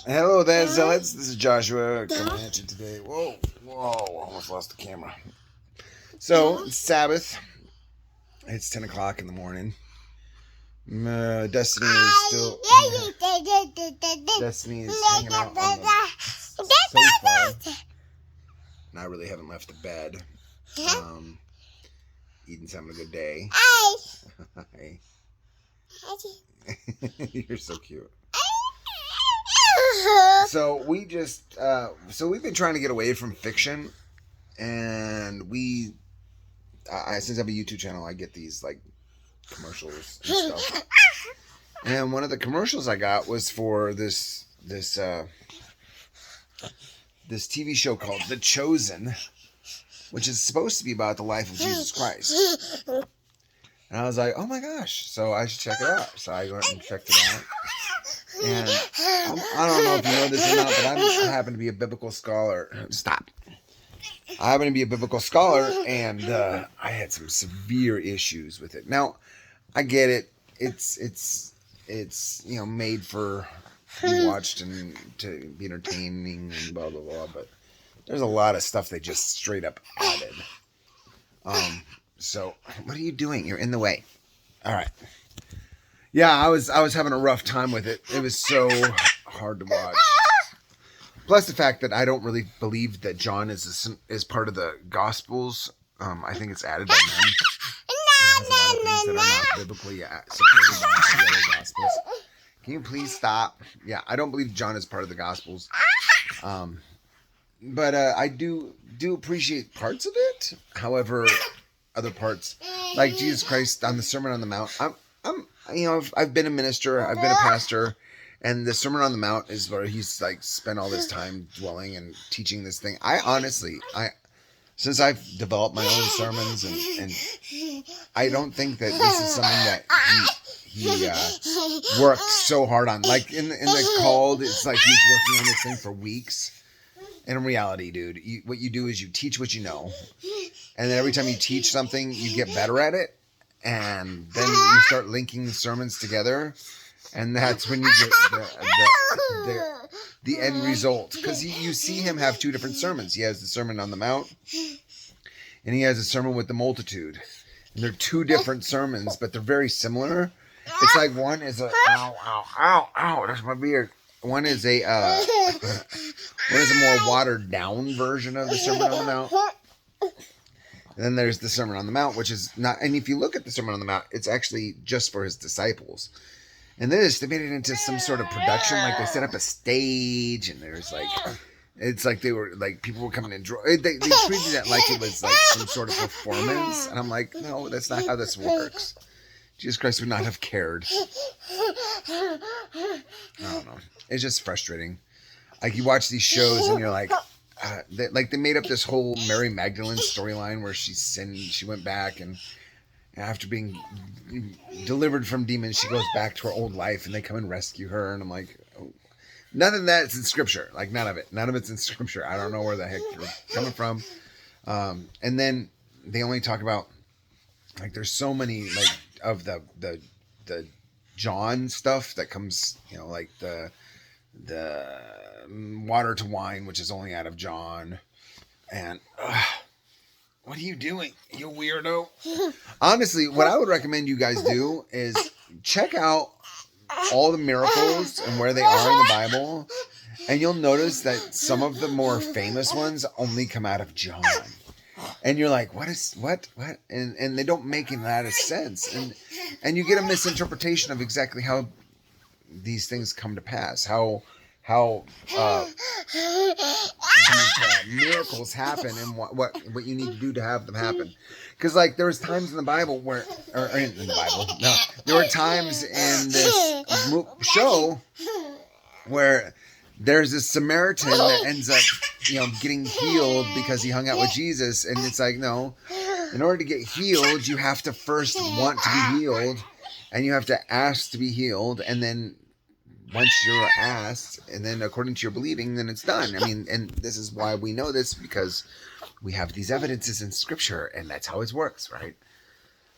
Hello there, Zealots. This is Joshua coming at you today. Whoa, almost lost the camera. So, it's Sabbath. It's 10 o'clock in the morning. Destiny is still... Destiny is hanging out on the sofa. And I really haven't left the bed. Eden's having a good day. Hi. You're so cute. So we've been trying to get away from fiction, and since I have a YouTube channel, I get these like commercials and stuff. And one of the commercials I got was for this TV show called The Chosen, which is supposed to be about the life of Jesus Christ. And I was like, oh my gosh, so I should check it out. So I went and checked it out. And I don't know if you know this or not, but I happen to be a biblical scholar. Stop. I happen to be a biblical scholar, and I had some severe issues with it. Now, I get it. It's made for to be watched and to be entertaining and blah blah blah. But there's a lot of stuff they just straight up added. So what are you doing? You're in the way. All right. Yeah, I was having a rough time with it. It was so hard to watch. Plus the fact that I don't really believe that John is part of the Gospels. I think it's added by men. It has a lot of things that are not biblically supported by the other Gospels. Can you please stop? Yeah, I don't believe John is part of the Gospels. But I do appreciate parts of it. However, other parts, like Jesus Christ on the Sermon on the Mount, I've been a minister, I've been a pastor, and the Sermon on the Mount is where he's like spent all this time dwelling and teaching this thing. Since I've developed my own sermons, and I don't think that this is something that he worked so hard on. Like in the Called, it's like he's working on this thing for weeks. And in reality, dude, what you do is you teach what you know, and then every time you teach something, you get better at it. And then you start linking the sermons together, and that's when you get the end result. Because you see him have two different sermons. He has the Sermon on the Mount, and he has a sermon with the multitude. And they're two different sermons, but they're very similar. It's like one is a ow, that's my beard. One is a more watered down version of the Sermon on the Mount. And then there's the Sermon on the Mount, which is not, and if you look at the Sermon on the Mount, it's actually just for his disciples. And they made it into some sort of production, like they set up a stage, and there's like, it's like they were, like, people were coming in, they treated it like it was like some sort of performance. And I'm like, no, that's not how this works. Jesus Christ would not have cared. I don't know. It's just frustrating. Like, you watch these shows and you're like, they made up this whole Mary Magdalene storyline where she sinned, she went back, and after being delivered from demons, she goes back to her old life, and they come and rescue her. And I'm like, oh. None of that is in Scripture. Like, none of it's in Scripture. I don't know where the heck you're coming from. And then they only talk about, like, there's so many, like, of the John stuff that comes, like the water to wine, which is only out of John. And what are you doing, you weirdo? Honestly, what I would recommend you guys do is check out all the miracles and where they are in the Bible, and you'll notice that some of the more famous ones only come out of John. And you're like, what? And they don't make a lot of sense. And you get a misinterpretation of exactly how these things come to pass. How these miracles happen, and what you need to do to have them happen. Because, like, there was times in the Bible there were times in this show where there's this Samaritan that ends up, getting healed because he hung out with Jesus. And it's like, no, in order to get healed, you have to first want to be healed, and you have to ask to be healed. And then once you're asked, and then according to your believing, then it's done. I mean, and this is why we know this, because we have these evidences in Scripture, and that's how it works, right?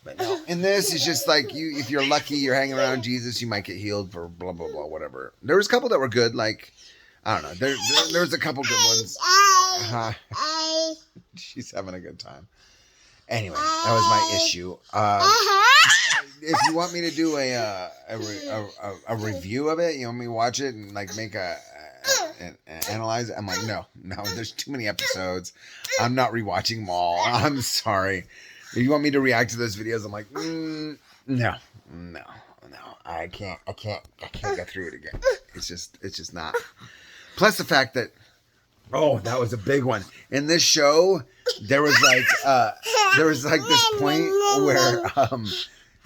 But no, in this, it's just like you. If you're lucky, you're hanging around Jesus, you might get healed for blah blah blah, whatever. There was a couple that were good. Like I don't know. There was a couple good ones. She's having a good time. Anyway, that was my issue. If you want me to do a review of it, you want me to watch it and like make and analyze it, I'm like, no, there's too many episodes. I'm not rewatching them all. I'm sorry. If you want me to react to those videos, I'm like, no, I can't get through it again. It's just not. Plus the fact that, that was a big one. In this show, there was like this point where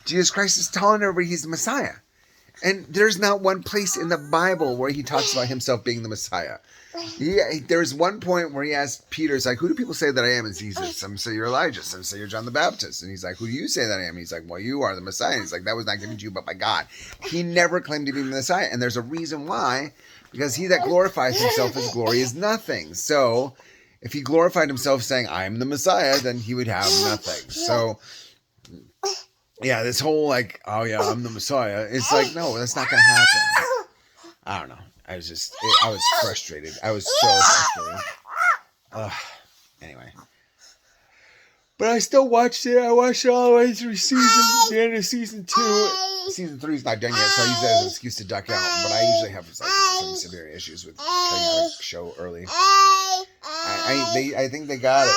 Jesus Christ is telling everybody he's the Messiah. And there's not one place in the Bible where he talks about himself being the Messiah. There's one point where he asked Peter, he's like, who do people say that I am? And Jesus, some say you're Elijah, some say you're John the Baptist. And he's like, who do you say that I am? And he's like, well, you are the Messiah. And he's like, that was not given to you but by God. He never claimed to be the Messiah. And there's a reason why, because he that glorifies himself, his glory is nothing. So if he glorified himself saying, I am the Messiah, then he would have nothing. So yeah, this whole like, oh yeah, I'm the Messiah. It's like, no, that's not going to happen. I don't know. I was frustrated. I was so frustrated. Anyway. But I still watched it. I watched it all the way through the end of season 2. Season 3 is not done yet, so I use that as an excuse to duck out. But I usually have like some severe issues with cutting out a show early. I think they got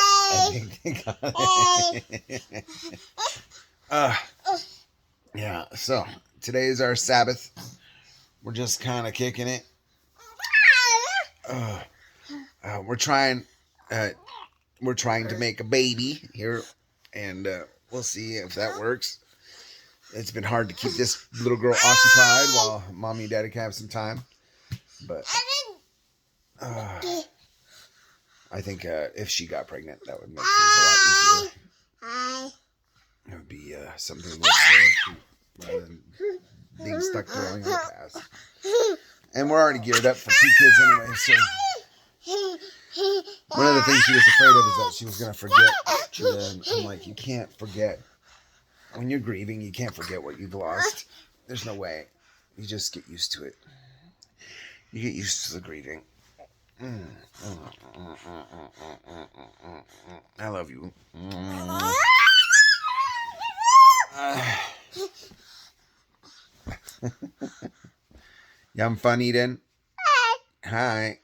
it. Yeah, so today is our Sabbath. We're just kind of kicking it. We're trying to make a baby here, and we'll see if that works. It's been hard to keep this little girl occupied while mommy and daddy can have some time. But I think if she got pregnant, that would make things a lot easier. It would be something to look forward to rather than being stuck dwelling in the past. And we're already geared up for 2 kids anyway, so one of the things she was afraid of is that she was going to forget. And I'm like, you can't forget. When you're grieving, you can't forget what you've lost. There's no way. You just get used to it. You get used to the grieving. I love you. You having fun, Eden? Hi.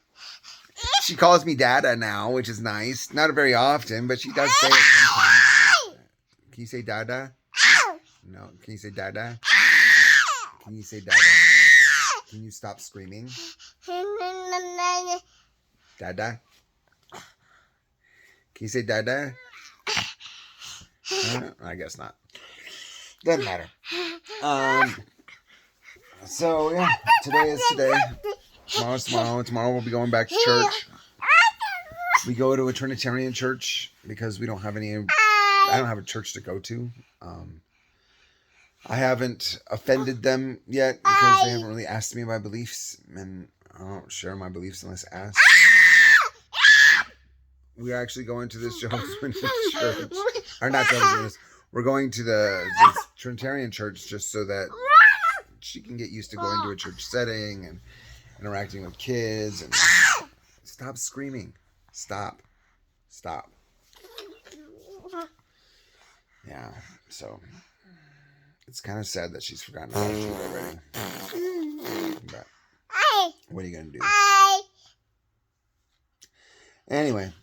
She calls me Dada now, which is nice. Not very often, but she does say it sometimes. Can you say Dada? No. Can you say Dada? Can you say Dada? Can you stop screaming? Dada? Can you say Dada? I guess not. Doesn't matter. So yeah, today is today. Tomorrow's tomorrow. Tomorrow we'll be going back to church. We go to a Trinitarian church because we don't have any. I don't have a church to go to. I haven't offended them yet because they haven't really asked me my beliefs, and I don't share my beliefs unless asked. We're actually going to this Jehovah's Witness church, or not Jehovah's Witness. We're going to this Trinitarian church just so that she can get used to going to a church setting and interacting with kids. And stop screaming. Stop. Yeah, so it's kind of sad that she's forgotten about it already. But what are you going to do? Anyway.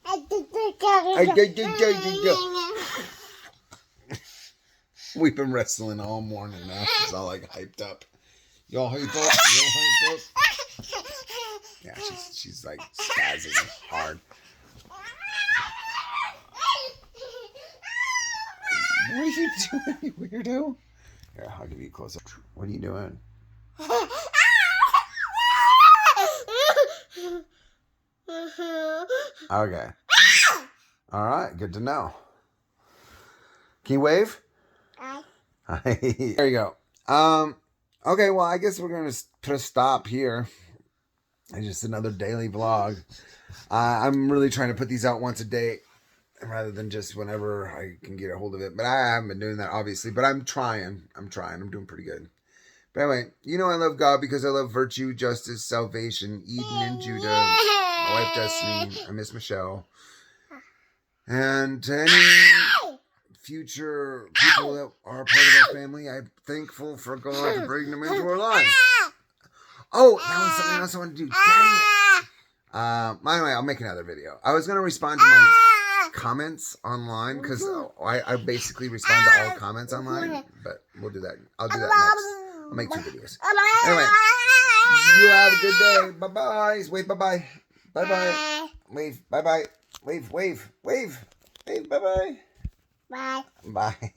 We've been wrestling all morning now. She's all like hyped up. Y'all hyped up? Yeah, she's like spazzing hard. What are you doing, you weirdo? Here, I'll give you a close up. What are you doing? Okay. All right, good to know. Can you wave? Hi. There you go. Okay, well, I guess we're going to put a stop here. It's just another daily vlog. I'm really trying to put these out once a day. rather than just whenever I can get a hold of it. But I haven't been doing that, obviously. But I'm trying. I'm doing pretty good. But anyway, you know I love God because I love virtue, justice, salvation, Eden and Judah, my wife Destiny, I miss Michelle, and to any future people that are part of our family, I'm thankful for God to bring them into our lives. Oh, that was something else I wanted to do. Dang it. Anyway, I'll make another video. I was going to respond to my comments online because I basically respond to all comments online, but we'll do that. I'll do that next. I'll make 2 videos. Anyway, you have a good day. Bye-bye. Wave bye-bye. Bye-bye. Wave bye-bye. Wave. Wave. Bye-bye. Bye. Bye.